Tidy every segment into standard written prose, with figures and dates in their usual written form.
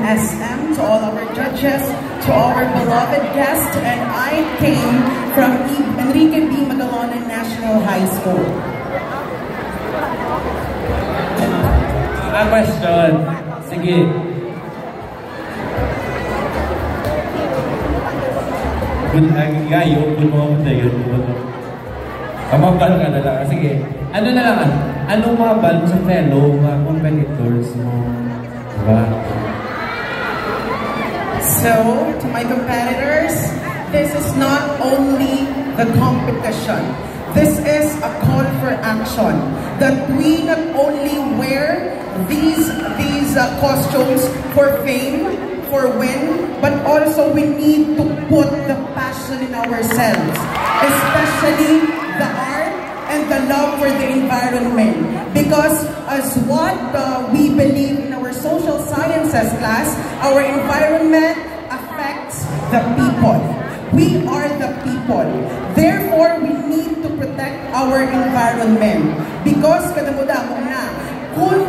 SM, to all our judges, to our beloved guests, and I came from Enrique B. Magalonan National High School. A question. Sige. Good mo ako yun. Kamabal ka na lang. Sige. Ano na lang? Anong mabal mo sa fellow competitors mo? Diba? So, to my competitors, this is not only the competition. This is a call for action. That we not only wear these costumes for fame, for win, but also we need to put the passion in ourselves, especially the art and the love for the environment. Because as what we believe in our social sciences class, our environment affects the people. We are the people. Therefore, we need to protect our environment. Because, kadamuda mo na, kung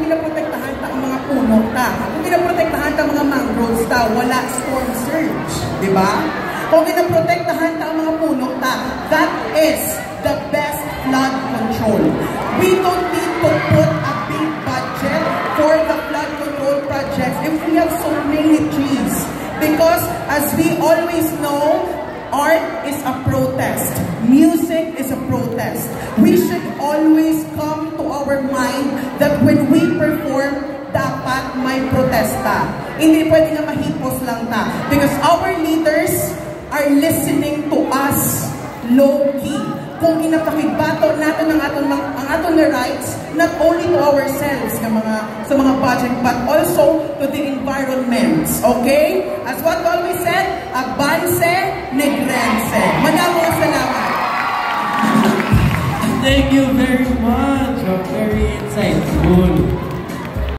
pinaprotektahan ta ang mga puno ta, kung pinaprotektahan ta ang mga mangroves ta, wala storm surge. Diba? Kung pinaprotektahan ta ang mga puno ta, that is the best flood control. We don't need to put a big budget for the flood control projects if we have so many trees. Because as we always know, art is a protest. Music is a protest. We should always come to our mind that when we perform, dapat may protesta. Hindi pwede na mahipos lang ta. Because our leaders are listening to us low-key. Kung inapakibato natin ang aton na rights, not only to ourselves sa mga budget, but also to the environments. Okay? As what we always said, avance, negrense. Maraming salamat. Thank you very much. Very insightful.